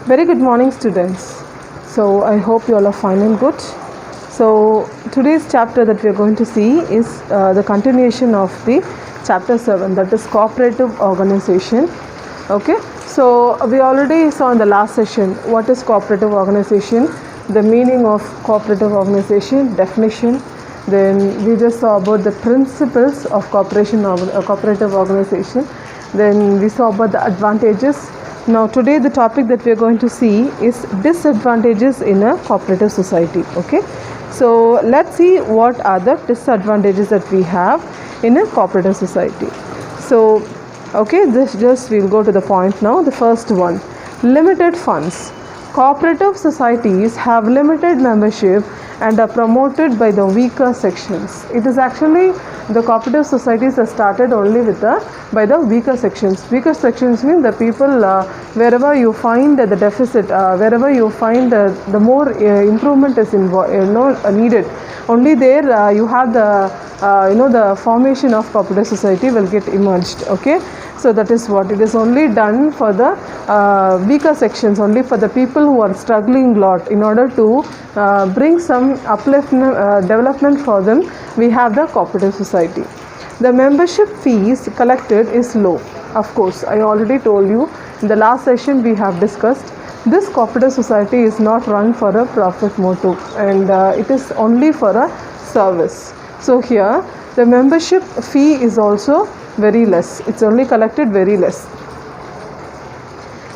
Very good morning, students. So I hope you all are fine and good. So today's chapter that we are going to see is the continuation of the chapter 7, that is cooperative organization. Okay, so we already saw in the last session what is cooperative organization, the meaning of cooperative organization, definition. Then we just saw about the principles of cooperative organization. Then we saw about the advantages. Now today the topic that we are going to see is disadvantages in a cooperative society. Okay, so let's see what are the disadvantages that we have in a cooperative society. So okay, this just we'll go to the point now. The first one, limited funds. Cooperative societies have limited membership and are promoted by the weaker sections. It is actually the cooperative societies are started only with by the weaker sections. Weaker sections mean the people wherever you find the deficit, wherever you find the more improvement is needed. Only there you have the the formation of cooperative society will get emerged. Okay, so that is what it is only done for the weaker sections, only for the people who are struggling lot. In order to bring some upliftment, development for them, we have the cooperative society. The membership fees collected is low. Of course, I already told you in the last session we have discussed. This cooperative society is not run for a profit motive, and it is only for a service. So here the membership fee is also very less. It's only collected very less.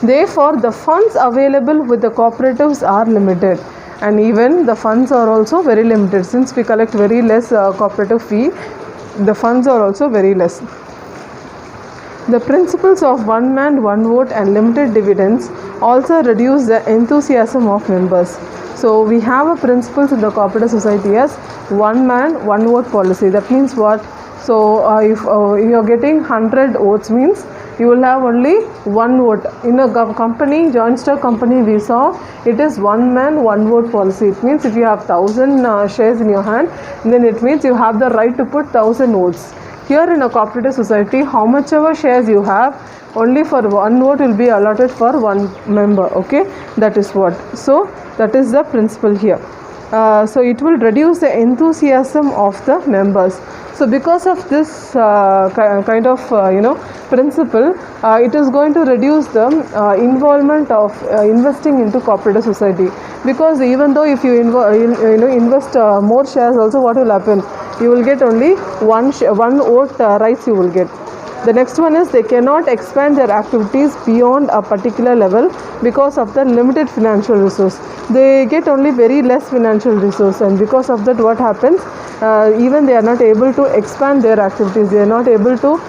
Therefore, the funds available with the cooperatives are limited, and even the funds are also very limited. Since we collect very less cooperative fee, the funds are also very less. The principles of one man, one vote and limited dividends also reduce the enthusiasm of members. So we have a principles in the cooperative society as one man, one vote policy. That means what? So if you are getting 100 votes, means you will have only one vote. In a company, joint stock company, we saw it is one man, one vote policy. It means if you have 1,000 shares in your hand, then it means you have the right to put 1,000 votes. Here in a cooperative society, how much ever shares you have, only for one vote will be allotted for one member. Okay, that is what. So that is the principle here. So it will reduce the enthusiasm of the members. So because of this kind of principle, it is going to reduce the involvement of investing into cooperative society. Because even though if you invest more shares, also what will happen? You will get only one vote rights you will get. The next one is they cannot expand their activities beyond a particular level because of the limited financial resource. They get only very less financial resource, and because of that what happens? Even they are not able to expand their activities. They are not able to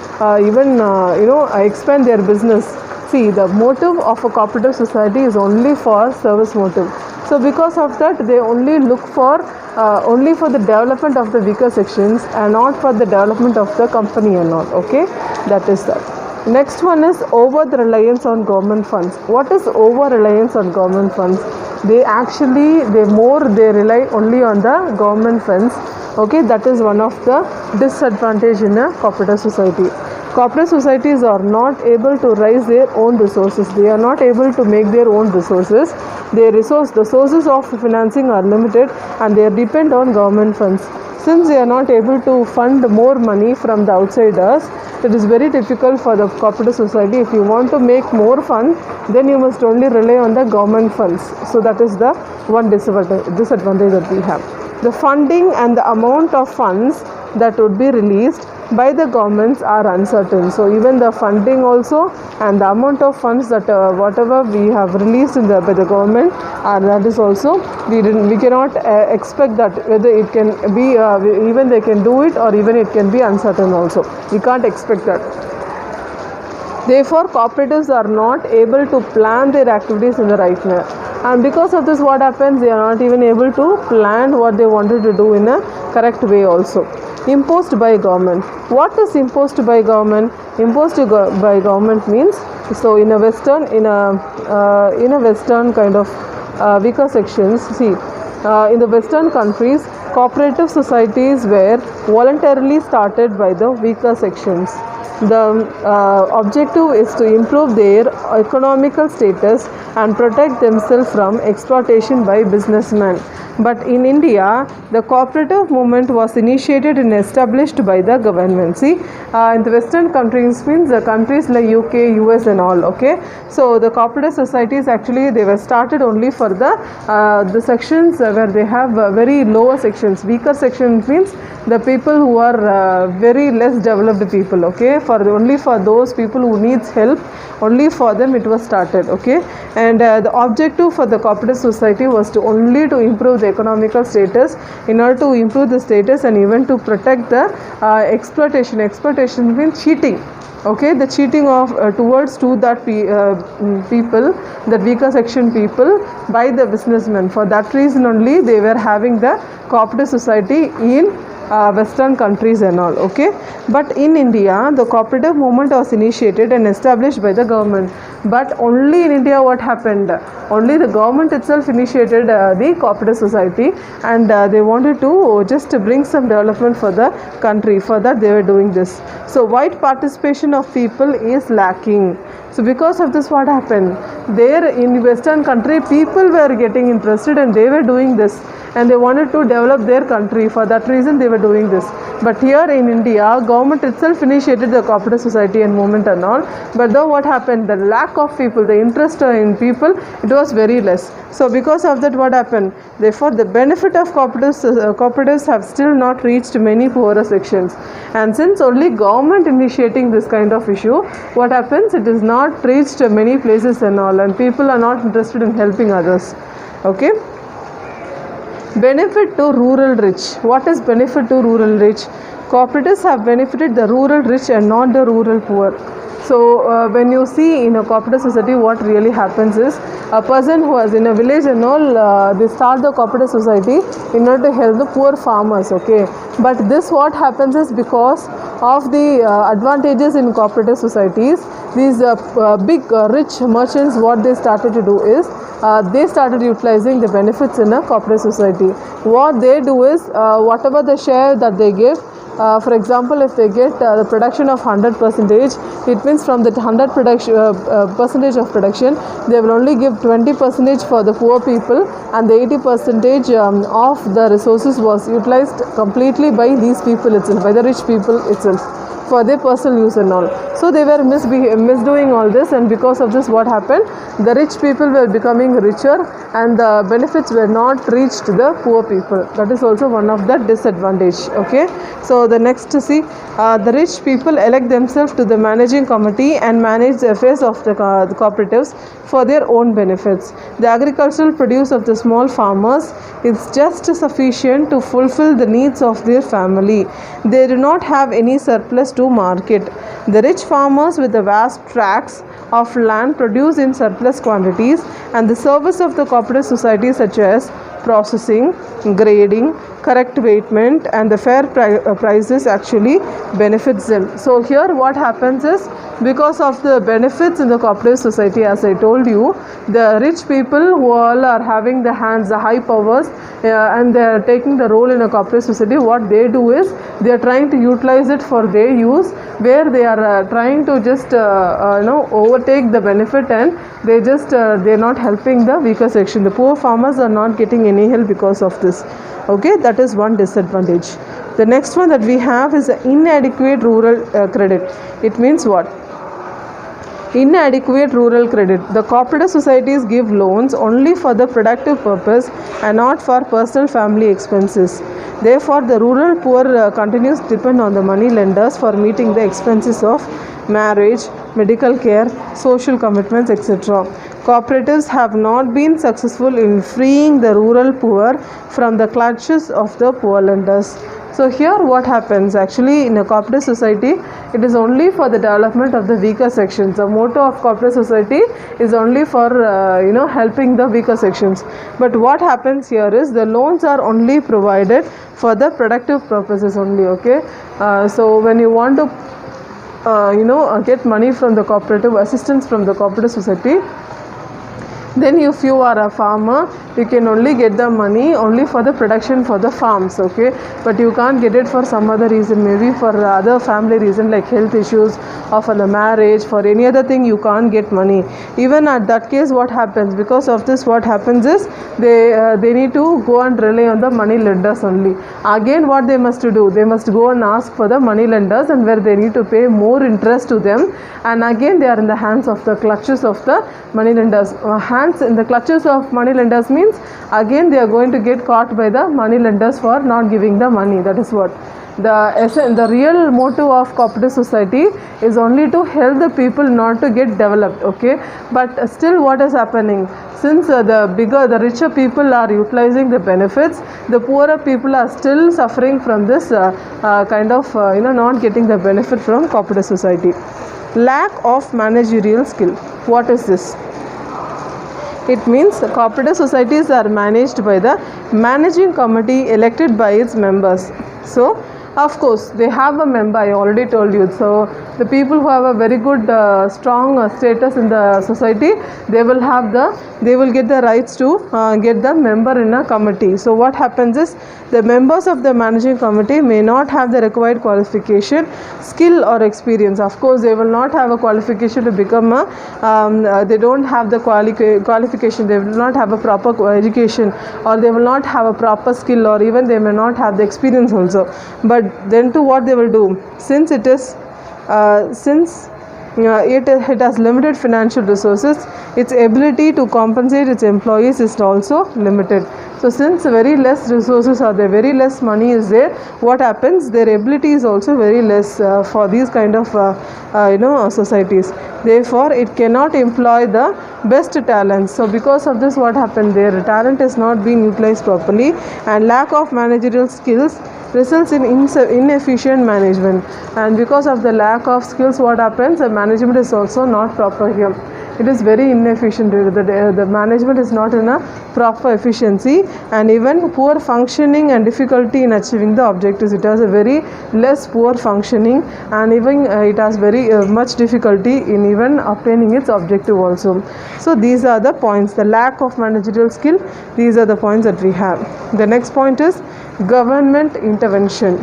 expand their business. See, the motive of a cooperative society is only for service motive. So because of that, they only look for the development of the weaker sections and not for the development of the company and all. Okay, that is that. Next one is over the reliance on government funds. What is over reliance on government funds? They rely only on the government funds. Okay, that is one of the disadvantage in a cooperative society. Cooperative societies are not able to raise their own resources. They are not able to make their own resources. The sources of financing are limited, and they depend on government funds. Since they are not able to fund more money from the outsiders, it is very difficult for the cooperative society. If you want to make more funds, then you must only rely on the government funds. So that is the one disadvantage that we have. The funding and the amount of funds that would be released by the governments are uncertain. So even the funding also and the amount of funds that whatever we have released by the government, that is also we cannot expect that whether it can be even they can do it, or even it can be uncertain also. We can't expect that. Therefore, cooperatives are not able to plan their activities in the right manner. And because of this, what happens? They are not even able to plan what they wanted to do in a correct way also. Imposed by government. What is imposed by government? Imposed by government means, so in a western kind of weaker sections. See, in the western countries, cooperative societies were voluntarily started by the weaker sections. The objective is to improve their economical status and protect themselves from exploitation by businessmen. But in India, the cooperative movement was initiated and established by the government. See, in the Western countries means the countries like UK, US and all, okay. So the cooperative societies actually they were started only for the sections where they have very lower sections. Weaker sections means the people who are very less developed people, okay. Only for those people who needs help, only for them it was started, okay. And the objective for the cooperative society was to only to improve the economical status, in order to improve the status and even to protect the exploitation. Exploitation means cheating, okay, the cheating of towards to that people, that weaker section people, by the businessmen. For that reason only they were having the cooperative society in Western countries and all, okay. But in India, the cooperative movement was initiated and established by the government. But only in India what happened? Only the government itself initiated the cooperative society, and they wanted to just bring some development for the country. For that they were doing this. So wide participation of people is lacking. So because of this what happened? There in Western country people were getting interested and they were doing this, and they wanted to develop their country. For that reason they were doing this. But here in India, government itself initiated the cooperative society and movement and all. But though what happened? The lack of people, the interest in people, it was very less. So because of that what happened? Therefore the benefit of cooperatives have still not reached many poorer sections. And since only government initiating this kind of issue, what happens? It is not reached many places and all, and people are not interested in helping others, okay. Benefit to rural rich. What is benefit to rural rich? Cooperatives have benefited the rural rich and not the rural poor. So when you see in a cooperative society, what really happens is a person who is in a village and all, they start the cooperative society in order to help the poor farmers, okay. But this what happens is because of the advantages in cooperative societies, these big rich merchants, what they started to do is they started utilizing the benefits in a cooperative society. What they do is whatever the share that they give, for example, if they get the production of 100%, it means from that 100 percentage of production, they will only give 20% for the poor people, and the 80% of the resources was utilized completely by these people itself, by the rich people itself, for their personal use and all. So they were misdoing all this, and because of this what happened? The rich people were becoming richer and the benefits were not reached to the poor people. That is also one of the disadvantage, okay. So the next to see, the rich people elect themselves to the managing committee and manage the affairs of the cooperatives for their own benefits. The agricultural produce of the small farmers is just sufficient to fulfill the needs of their family. They do not have any surplus to market. The rich farmers with the vast tracts of land produce in surplus quantities, and the service of the cooperative society such as processing, grading, correct weightment and the fair prices actually benefits them. So here what happens is, because of the benefits in the cooperative society, as I told you, the rich people who all are having the hands, the high powers, and they are taking the role in a cooperative society, what they do is they are trying to utilize it for their use, where they are trying to just overtake the benefit, and they are not helping the weaker section. The poor farmers are not getting any help because of this, okay. That is one disadvantage. The next one that we have is the inadequate rural credit. It means what? Inadequate rural credit. The cooperative societies give loans only for the productive purpose and not for personal family expenses. Therefore, the rural poor continues to depend on the money lenders for meeting the expenses of marriage, medical care, social commitments, etc. Cooperatives have not been successful in freeing the rural poor from the clutches of the poor lenders. So here what happens? Actually, in a cooperative society, it is only for the development of the weaker sections. The motto of cooperative society is only for helping the weaker sections. But what happens here is the loans are only provided for the productive purposes only, okay. So when you want to get money from the cooperative, assistance from the cooperative society, then if you are a farmer, you can only get the money only for the production for the farms, okay, but you can't get it for some other reason, maybe for other family reason like health issues or for the marriage, for any other thing you can't get money. Even at that case, what happens, because of this, what happens is they need to go and rely on the money lenders only. Again, what they must do, they must go and ask for the money lenders, and where they need to pay more interest to them, and again they are in the hands of the clutches of the money lenders. Hands in the clutches of money lenders means again they are going to get caught by the money lenders for not giving the money. That is what the real motive of cooperative society is, only to help the people not to get developed, okay. But still, what is happening, since the richer people are utilizing the benefits, the poorer people are still suffering from this kind of not getting the benefit from cooperative society. Lack of managerial skill. What is this? It means cooperative societies are managed by the managing committee elected by its members. So of course they have a member, I already told you. So the people who have a very good strong status in the society, they will get the rights to get the member in a committee. So what happens is, the members of the managing committee may not have the required qualification, skill or experience. Of course they will not have a qualification to become a they don't have the qualification, they will not have a proper education, or they will not have a proper skill, or even they may not have the experience also. But then to what they will do, since it has limited financial resources, its ability to compensate its employees is also limited. So since very less resources are there, very less money is there, what happens, their ability is also very less for these kind of societies. Therefore it cannot employ the best talents. So because of this, what happened, their talent is not being utilized properly, and lack of managerial skills results in inefficient management. And because of the lack of skills, what happens, the management is also not proper here. It is very inefficient. The management is not in a proper efficiency, and even poor functioning and difficulty in achieving the objectives. It has a very less poor functioning, and even it has very much difficulty in even obtaining its objective also. So these are the points. The lack of managerial skill, these are the points that we have. The next point is government intervention.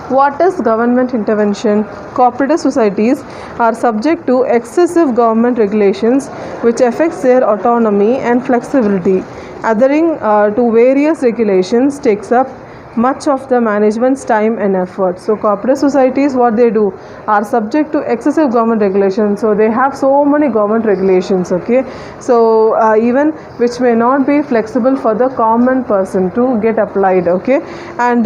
What is government intervention? Cooperative societies are subject to excessive government regulations which affects their autonomy and flexibility. Adhering to various regulations takes up much of the management's time and effort. So cooperative societies, what they do, are subject to excessive government regulations. So they have so many government regulations, okay. So even which may not be flexible for the common person to get applied, okay. And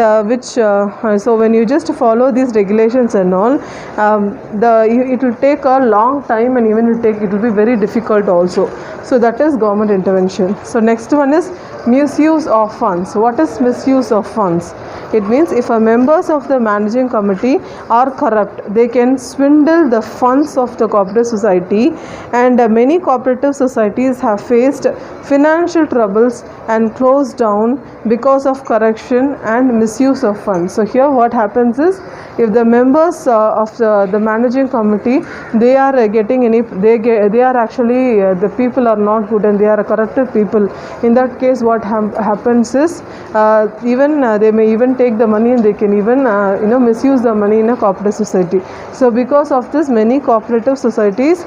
so when you just follow these regulations and all, it will take a long time, and even it will be very difficult also. So that is government intervention. So next one is misuse of funds. What is misuse of funds? It means if members of the managing committee are corrupt, they can swindle the funds of the cooperative society, and many cooperative societies have faced financial troubles and closed down because of corruption and misuse of funds. So here what happens is, if the members of the managing committee, they are getting they are actually the people are not good and they are corrupted people, in that case what happens is they may even take the money, and they can even misuse the money in a cooperative society. So because of this, many cooperative societies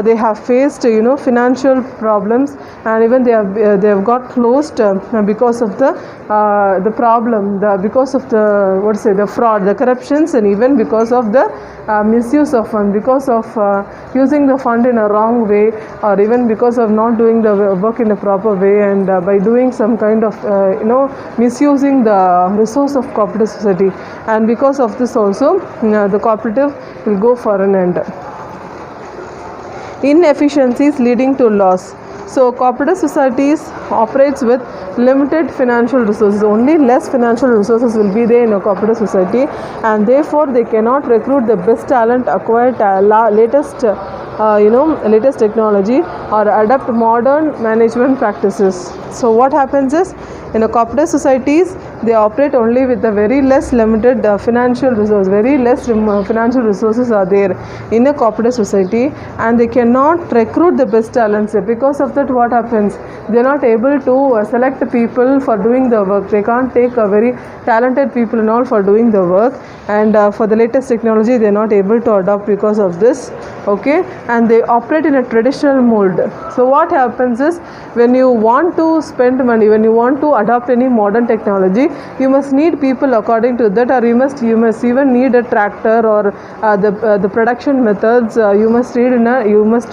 they have faced financial problems, and even they have got closed because of the problem, because of the fraud, the corruptions, and even because of the misuse of fund, because of using the fund in a wrong way, or even because of not doing the work in a proper way, and by doing some kind of misusing the resource of cooperative society. And because of this also, the cooperative will go for an end. Inefficiencies leading to loss. So cooperative societies operates with limited financial resources. Only less financial resources will be there in a cooperative society, and therefore they cannot recruit the best talent, acquire latest technology, or adapt modern management practices. So what happens is, in a cooperative societies, they operate only with a very less limited financial resource, very less financial resources are there in a cooperative society, and they cannot recruit the best talents. Because of that, what happens? They are not able to select people for doing the work. They can't take a very talented people and all for doing the work, and for the latest technology they are not able to adopt because of this. Okay, and they operate in a traditional mold. So what happens is, when you want to spend money, when you want to adopt any modern technology, you must need people according to that, or you must even need a tractor, or the production methods you must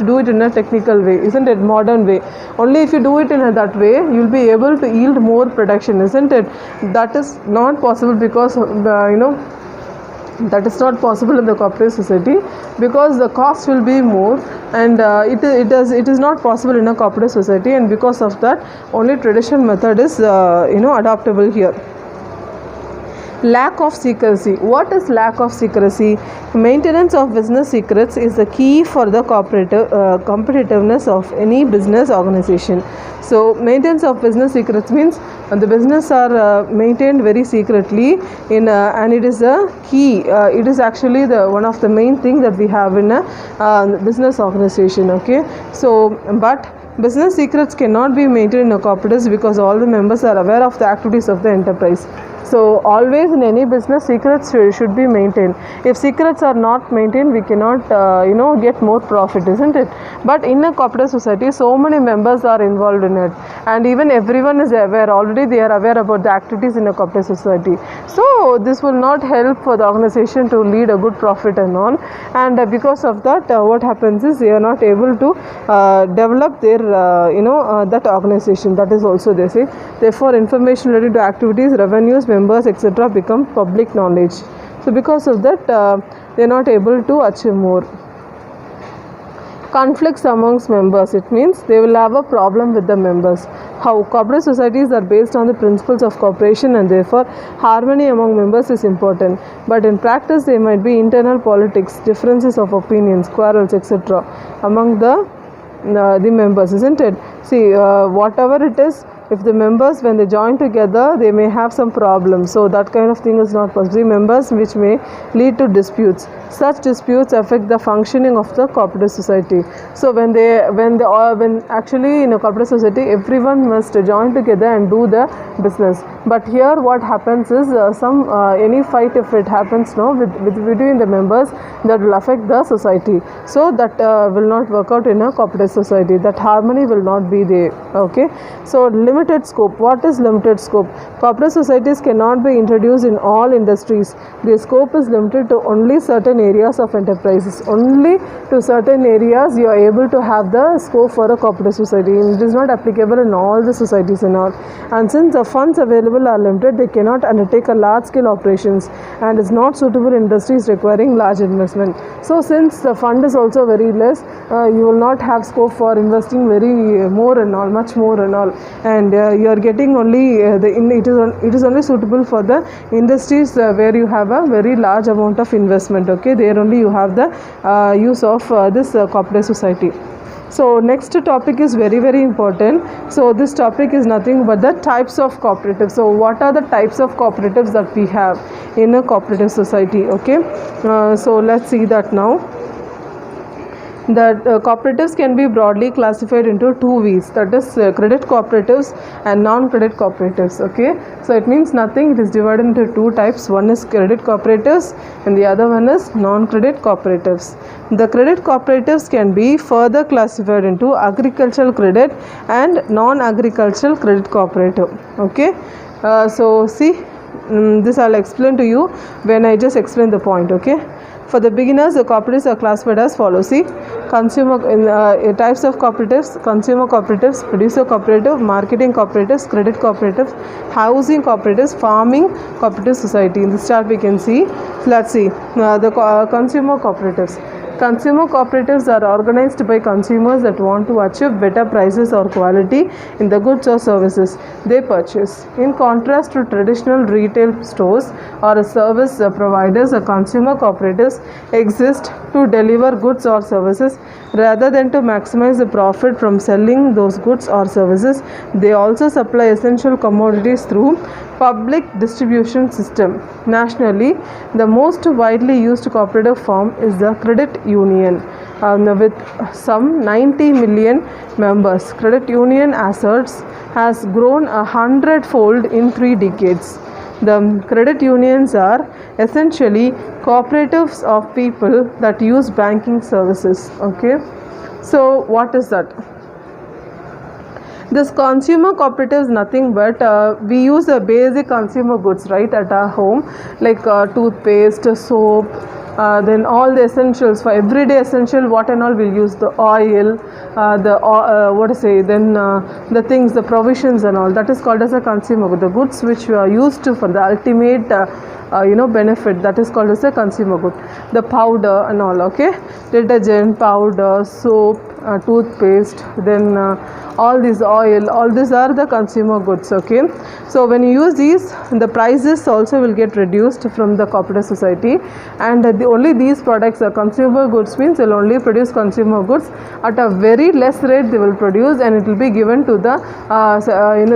do it in a technical way, isn't it? Modern way. Only if you do it in that way, you will be able to yield more production, isn't it? That is not possible because that is not possible in the cooperative society, because the cost will be more, and it is not possible in a cooperative society, and because of that only traditional method is adaptable here. Lack of secrecy. What is lack of secrecy? Maintenance of business secrets is the key for the competitiveness of any business organization. So maintenance of business secrets means the business are maintained very secretly and it is a key. It is actually the one of the main thing that we have in a business organization. Okay, so but business secrets cannot be maintained in a cooperative because all the members are aware of the activities of the enterprise. So always in any business, secrets should be maintained. If secrets are not maintained, we cannot get more profit, isn't it? But in a cooperative society, so many members are involved in it, and even everyone is aware. Already they are aware about the activities in a cooperative society. So this will not help for the organization to lead a good profit and all. And because of that, what happens is they are not able to develop their that organization. That is also they say. Therefore, information related to activities, revenues, members, etc. become public knowledge. So because of that, they are not able to achieve more. Conflicts amongst members. It means they will have a problem with the members. How? Cooperative societies are based on the principles of cooperation, and therefore harmony among members is important. But in practice, there might be internal politics, differences of opinions, quarrels, etc. among the members, isn't it? See, whatever it is, if the members, when they join together, they may have some problems. So that kind of thing is not possible. Members which may lead to disputes. Such disputes affect the functioning of the cooperative society. So when actually in a cooperative society, everyone must join together and do the business. But here what happens is any fight, if it happens between the members, that will affect the society. So that will not work out in a cooperative society. That harmony will not be there. Okay. So limited scope. What is limited scope? Cooperative societies cannot be introduced in all industries. Their scope is limited to only certain areas of enterprises. Only to certain areas you are able to have the scope for a cooperative society. It is not applicable in all the societies and all. And since the funds available are limited, they cannot undertake a large scale operations, and is not suitable in industries requiring large investment. So since the fund is also very less, you will not have scope for investing very more and all, much more and all, and you are getting only it is only suitable for the industries where you have a very large amount of investment. Okay, there only you have the use of this cooperative society. So next topic is very, very important. So this topic is nothing but the types of cooperatives. So what are the types of cooperatives that we have in a cooperative society? Okay, so let's see that now. That cooperatives can be broadly classified into two ways, that is credit cooperatives and non-credit cooperatives. Okay, so it means nothing, it is divided into two types. One is credit cooperatives and the other one is non-credit cooperatives. The credit cooperatives can be further classified into agricultural credit and non-agricultural credit cooperative. Okay, so see, this I'll explain to you when I just explain the point. Okay, for the beginners, the cooperatives are classified as follows. See, types of cooperatives: consumer cooperatives, producer cooperative, marketing cooperatives, credit cooperatives, housing cooperatives, farming cooperative society. In this chart we can see. Let's see the consumer cooperatives. Consumer cooperatives are organized by consumers that want to achieve better prices or quality in the goods or services they purchase. In contrast to traditional retail stores or service providers, consumer cooperatives exist to deliver goods or services rather than to maximize the profit from selling those goods or services. They also supply essential commodities through Public distribution system. Nationally, the most widely used cooperative form is the credit union, with some 90 million members. Credit union assets has grown 100-fold in 3 decades. The credit unions are essentially cooperatives of people that use banking services. Okay, so what is that? This consumer cooperative is nothing but we use the basic consumer goods, right, at our home, like toothpaste, soap, then all the essentials for everyday essential, what and all we'll use, the oil, the things, the provisions and all, that is called as a consumer good. The goods which we are used to for the ultimate benefit, that is called as a consumer good. The powder and all, okay, detergent, powder, soap, toothpaste, then all these oil, all these are the consumer goods. Okay, so when you use these, the prices also will get reduced from the cooperative society, and only these products are consumer goods, means they will only produce consumer goods at a very less rate they will produce, and it will be given to the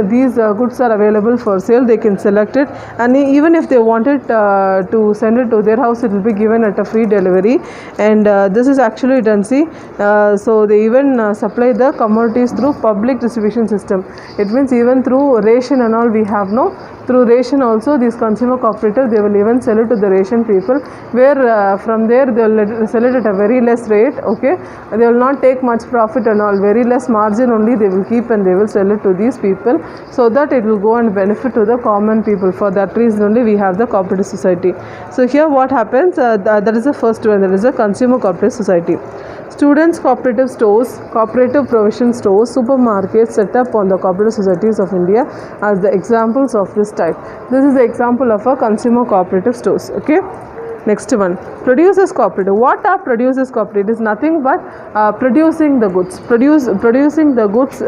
these goods are available for sale, they can select it, and even if they wanted to send it to their house, it will be given at a free delivery. And this is actually done, see, so they even supply the commodities through public distribution system. It means even through ration and all we have, no, through ration also these consumer cooperative, they will even sell it to the ration people, where from there they will sell it at a very less rate. Okay, they will not take much profit and all, very less margin only they will keep, and they will sell it to these people, so that it will go and benefit to the common people. For that reason only we have the cooperative society. So here what happens, that is the first one, that is the consumer cooperative society. Students cooperative stores, cooperative provision stores, supermarkets set up on the cooperative societies of India as the examples of this type. This is the example of a consumer cooperative stores. Okay. Next one, producers cooperative. What are producers cooperative? It is nothing but producing the goods. Producing the goods.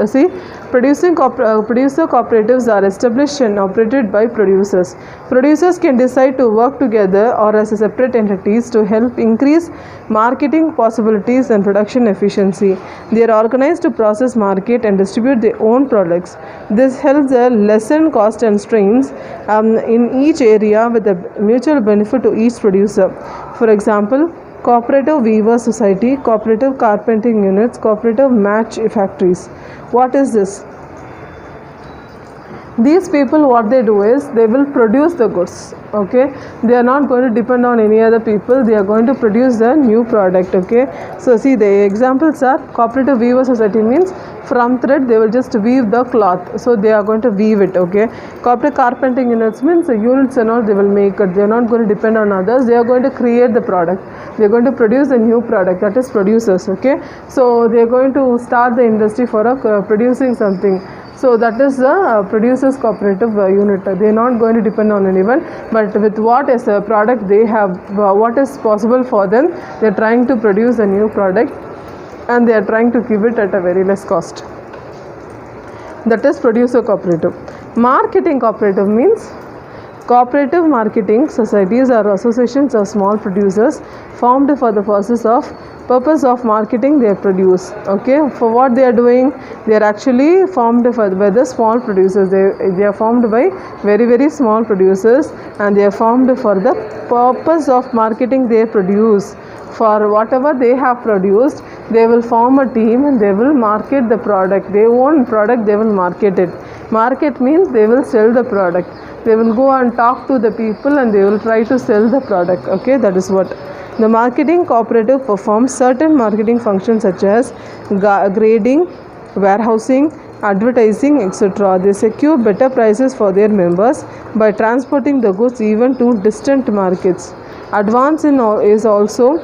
Producer cooperatives are established and operated by producers. Producers can decide to work together or as separate entities to help increase marketing possibilities and production efficiency. They are organized to process, market, and distribute their own products. This helps lessen cost and strains in each area with a mutual benefit to each producer. For example, cooperative weaver society, cooperative carpenting units, cooperative match factories. What is this? These people, what they do is they will produce the goods. Okay, they are not going to depend on any other people, they are going to produce the new product. Okay, so see, the examples are cooperative weaver society, means from thread they will just weave the cloth, so they are going to weave it. Okay, cooperative carpenting units means the units and all they will make it, they are not going to depend on others, they are going to create the product, they are going to produce a new product, that is producers. Okay, so they are going to start the industry for producing something. So that is the producers cooperative unit. They are not going to depend on anyone, but with what is a product they have, what is possible for them, they are trying to produce a new product, and they are trying to give it at a very less cost. That is producer cooperative. Marketing cooperative means cooperative marketing societies are associations of small producers formed for the purpose of marketing their produce. Okay, for what they are doing, they are actually formed by the small producers. They are formed by very small producers, and they are formed for the purpose of marketing their produce. For whatever they have produced, they will form a team and they will market the product. Their own product, they will market it. Market means they will sell the product. They will go and talk to the people and they will try to sell the product. Okay, that is what. The marketing cooperative performs certain marketing functions such as grading, warehousing, advertising, etc. They secure better prices for their members by transporting the goods even to distant markets. Advance is also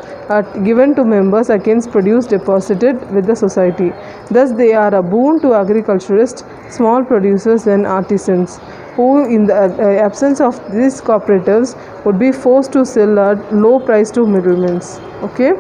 given to members against produce deposited with the society. Thus, they are a boon to agriculturists, small producers, and artisans, who in the absence of these cooperatives would be forced to sell at low price to middlemen. Okay,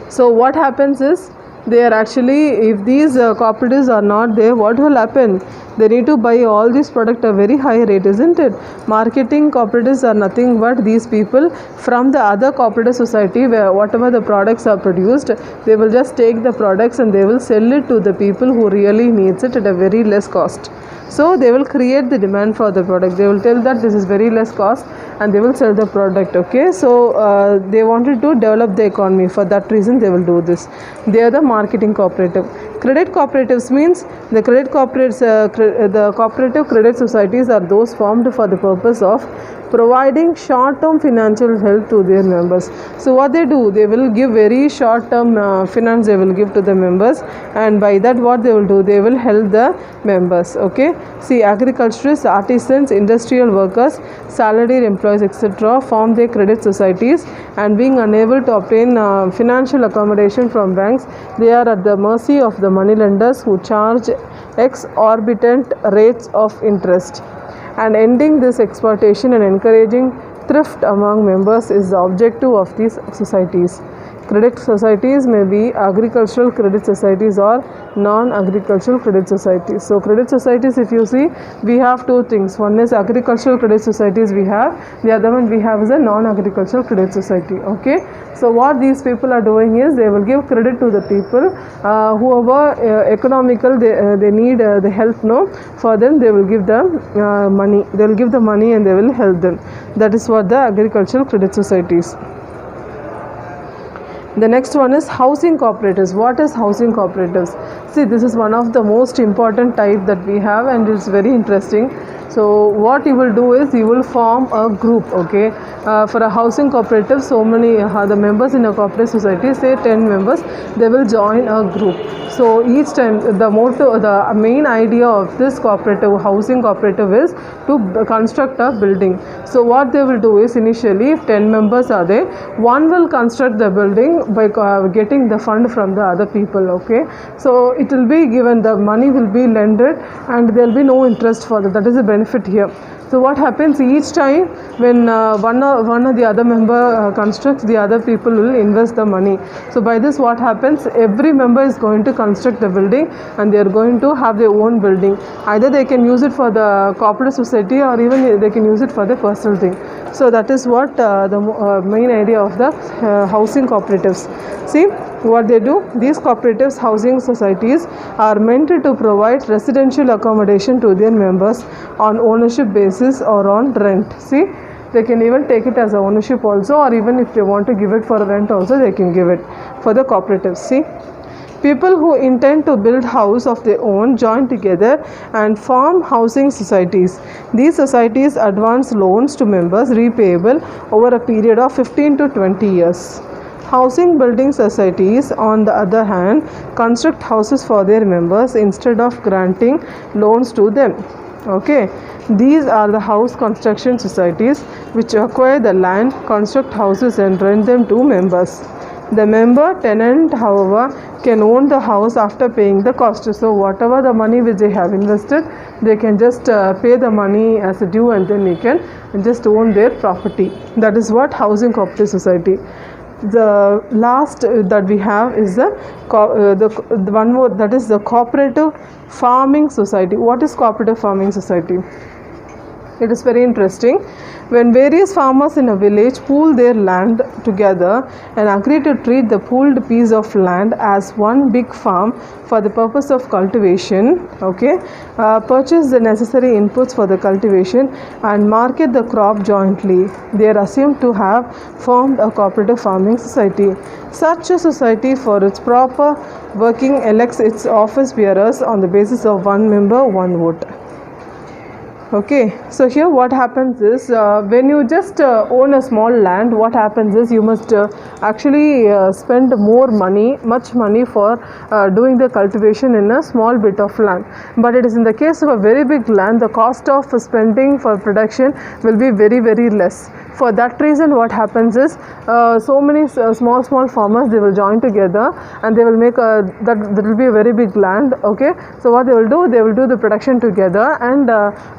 so what happens is they are actually, if these cooperatives are not there, what will happen? They need to buy all these products at a very high rate, isn't it? Marketing cooperatives are nothing but these people from the other cooperative society, where whatever the products are produced, they will just take the products and they will sell it to the people who really needs it at a very less cost. So they will create the demand for the product. They will tell that this is very less cost and they will sell the product. Okay, so they wanted to develop the economy. For that reason they will do this. They are the marketing cooperative. Credit cooperatives means the credit corporates, the cooperative credit societies are those formed for the purpose of providing short-term financial help to their members. So what they do, they will give very short-term finance they will give to the members, and by that what they will do, they will help the members. Okay, see, agriculturists, artisans, industrial workers, salaried employees, etc. form their credit societies, and being unable to obtain financial accommodation from banks, they are at the mercy of the moneylenders who charge exorbitant rates of interest. And ending this exploitation and encouraging thrift among members is the objective of these societies. Credit societies may be agricultural credit societies or non-agricultural credit societies. So credit societies, if you see, we have two things. One is agricultural credit societies we have, the other one we have is a non-agricultural credit society. Okay, so what these people are doing is they will give credit to the people whoever economical they need the help, no, for them they will give them money. They will give the money and they will help them. That is what the agricultural credit societies. The next one is housing cooperatives. What is housing cooperatives? See, this is one of the most important type that we have, and it's very interesting. So what you will do is you will form a group. Okay, for a housing cooperative, so many the members in a cooperative society, say 10 members, they will join a group. So each time the main idea of this cooperative, housing cooperative, is to construct a building. So what they will do is, initially if 10 members are there, one will construct the building by getting the fund from the other people. Okay, so it will be given, the money will be lended and there will be no interest for that. That is the benefit here. So what happens, each time when one or the other member constructs, the other people will invest the money. So by this what happens, every member is going to construct the building and they are going to have their own building. Either they can use it for the cooperative society or even they can use it for their personal thing. So that is what the main idea of the housing cooperatives. See what they do, these cooperatives, housing societies, are meant to provide residential accommodation to their members on ownership basis or on rent. See, they can even take it as a ownership also, or even if they want to give it for rent also, they can give it for the cooperatives. See, people who intend to build house of their own join together and form housing societies. These societies advance loans to members repayable over a period of 15 to 20 years. Housing building societies, on the other hand, construct houses for their members instead of granting loans to them. Okay, these are the house construction societies which acquire the land, construct houses and rent them to members. The member tenant, however, can own the house after paying the cost. So whatever the money which they have invested, they can just pay the money as a due and then they can just own their property. That is what housing cooperative society. The last that we have is the one more, that is the cooperative farming society. What is cooperative farming society? It is very interesting. When various farmers in a village pool their land together and agree to treat the pooled piece of land as one big farm for the purpose of cultivation, okay, purchase the necessary inputs for the cultivation and market the crop jointly, they are assumed to have formed a cooperative farming society. Such a society, for its proper working, elects its office bearers on the basis of one member, one vote. Okay, so here what happens is, when you just own a small land, what happens is you must actually spend more money, much money for doing the cultivation in a small bit of land. But it is in the case of a very big land, the cost of spending for production will be very, very less. For that reason what happens is, so many small farmers, they will join together and they will make that will be a very big land. Okay, so what they will do, they will do the production together and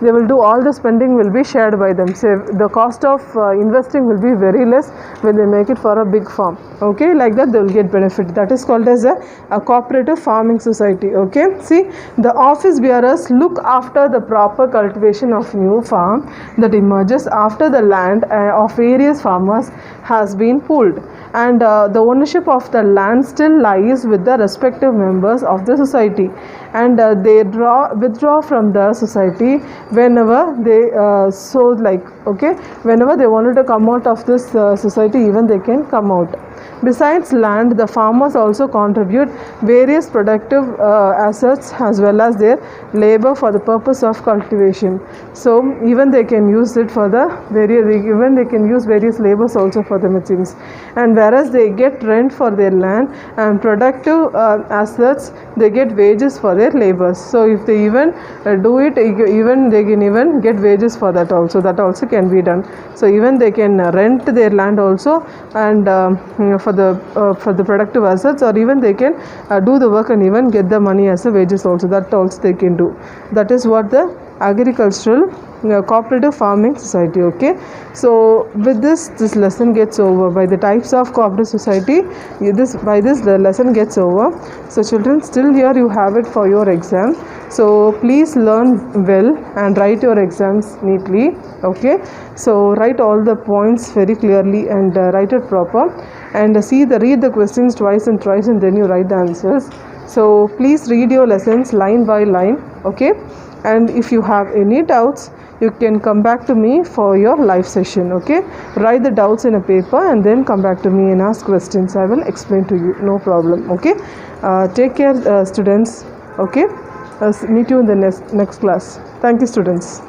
they will do all the spending will be shared by them. So the cost of investing will be very less when they make it for a big farm. Okay, like that they will get benefit. That is called as a cooperative farming society. Okay, see, the office bearers look after the proper cultivation of new farm that emerges after the land of various farmers has been pooled, and the ownership of the land still lies with the respective members of the society, and they withdraw from the society whenever they whenever they wanted to come out of this society, even they can come out. Besides land, the farmers also contribute various productive assets as well as their labor for the purpose of cultivation. So even they can use it for the even they can use various labors also for them, it seems. And whereas they get rent for their land and productive assets, they get wages for their labors. So if they even do it, even they can even get wages for that also. That also can be done. So even they can rent their land also, and for the productive assets, or even they can do the work and even get the money as a wages also. That also they can do. That is what the agricultural cooperative farming society. Okay, so with this lesson gets over. By the types of cooperative society, the lesson gets over. So children, still here you have it for your exam. So please learn well and write your exams neatly. Okay, so write all the points very clearly and write it proper, and read the questions twice and thrice, and then you write the answers. So please read your lessons line by line. Okay, and if you have any doubts, you can come back to me for your live session. Okay, write the doubts in a paper and then come back to me and ask questions. I will explain to you, no problem. Okay, take care, students. Okay, meet you in the next class. Thank you, students.